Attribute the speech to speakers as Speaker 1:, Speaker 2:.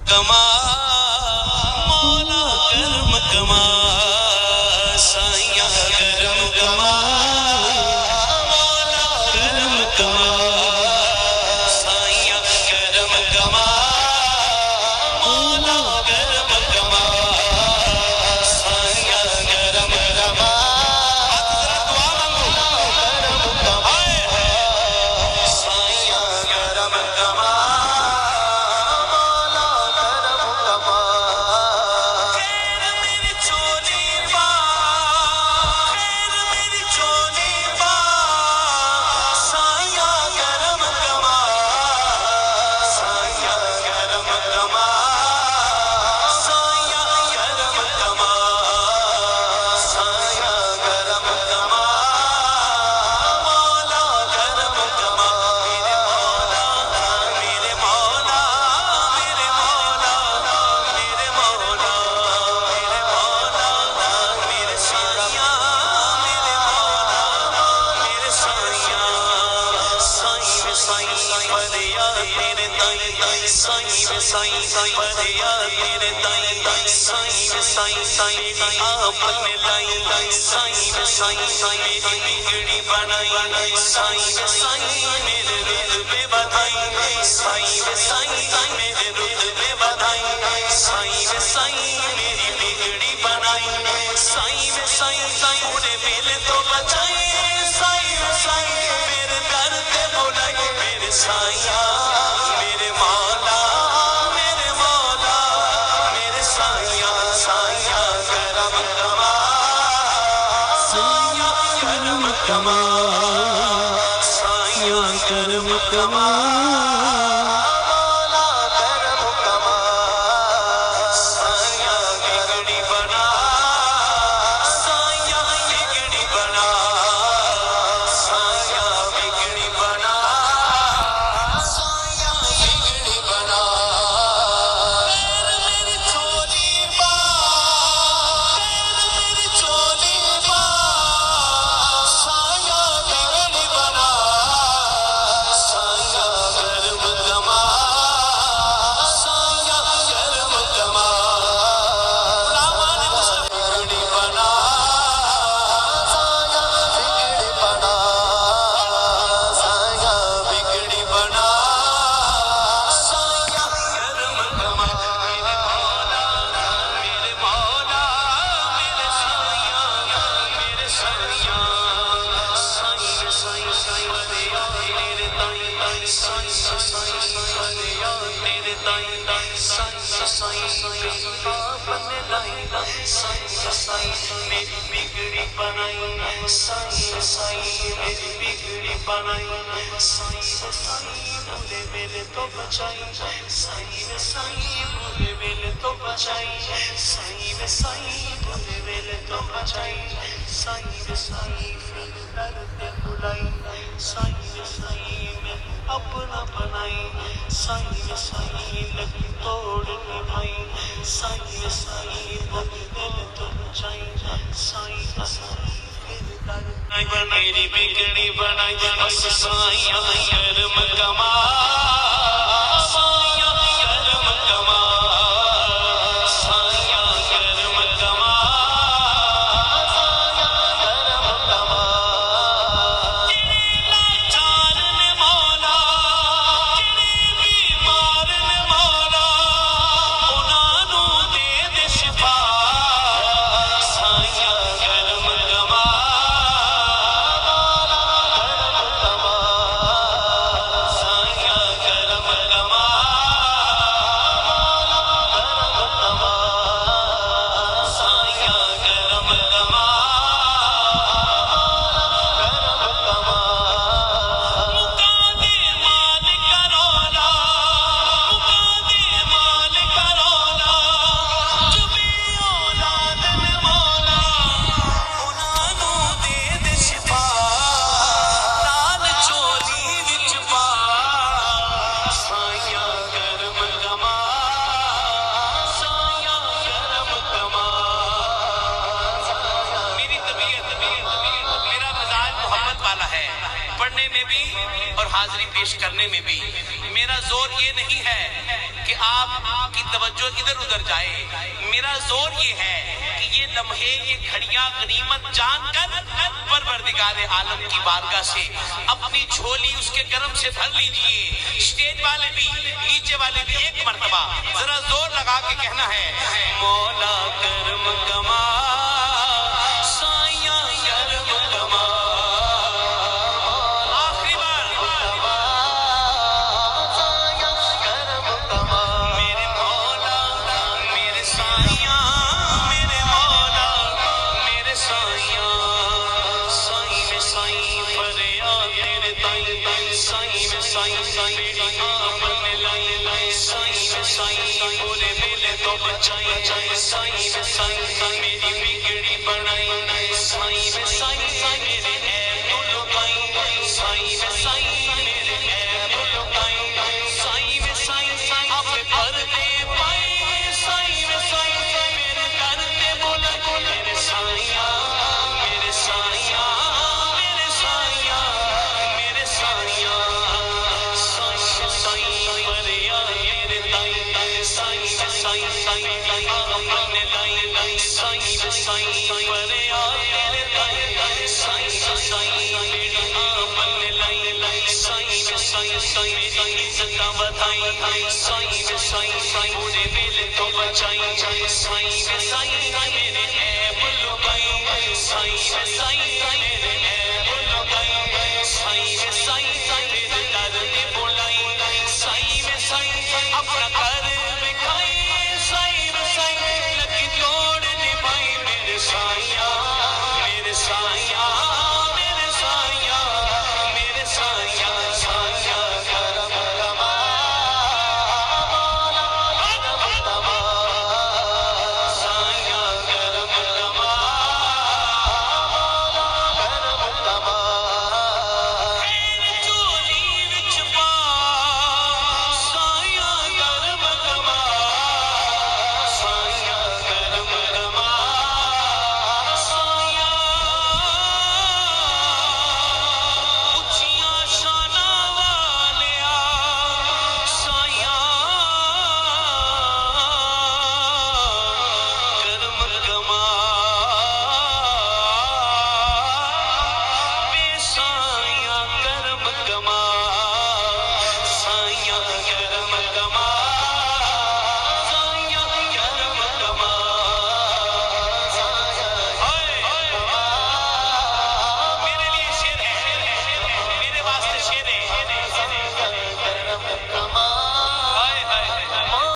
Speaker 1: کما مولا کرم کما سائیاں کرم کما مولا کرم کما سائیاں کرم کما مولا کرم کما سائیاں کرم کما سائیاں کرم کما سائیاں کرم کما مولا کرم کما سائیاں بگڑی بنا سائیاں بگڑی بنا سائیاں بگڑی بنا سائیاں بگڑی بنا میری چولی با میری چولی با میری بگڑی بنائی سائی میری بگڑی بنائی سائی بھولے میرے تو بچائی سائی بھولے میرے تو بچائی سائی بھولے میرے تو بچائی سائی پھر درد بلائی سائی میں اپنا بنائی سائی لگی توڑ نبھائی سائی دل تو بچائی سائی پھر درد میری بگڑی بنائی بس سائیاں کرم کما سائیاں کرم کما سائیاں کرم کما سائیاں
Speaker 2: حاضری پیش کرنے میں بھی میرا زور یہ نہیں ہے کہ آپ کی توجہ ادھر ادھر جائے، میرا زور یہ ہے کہ یہ لمحے، یہ گھڑیاں غنیمت جان کر پروردگار عالم کی بارگاہ سے اپنی جھولی اس کے کرم سے بھر لیجئے۔ اسٹیج والے بھی، نیچے والے بھی ایک مرتبہ ذرا زور لگا کے کہنا ہے، مولا کرم کما سائیاں کرم کما۔ آخری بار میرے مولا میرے سائیاں، میرے مولا میرے سائیاں، سائی میں سائی فریاد تیرے تائیں، سائی میں سائی میری آپ نے لائی، سائی میں سائی بولے میلے تو بچائی، سائی میں سائی میری بگڑی بنائی، سائی میں سائی میرے عیب تو لکائی، سائی میں سائی میرے عیب تو لکائی، سائی میں سائی اب پردے پائے، سائی میں سائی میرے در پہ بولا، میرے سائیاں میرے سائیاں میرے سائیاں میرے سائیاں، سائی میں سائی فریاد تیرے تائیں، سائی میں سائی میری آپ نے لائی، سائی میں سائی فریاد تیرے تائیں، سائی میں سائی میری آپ نے لائی، سائی میں سائی میری عزت بتائی، سائی میں سائی بوڑھے بیلے تو بچائی، سائی میں سائی میرے عیب لکائی، سائی میں سائی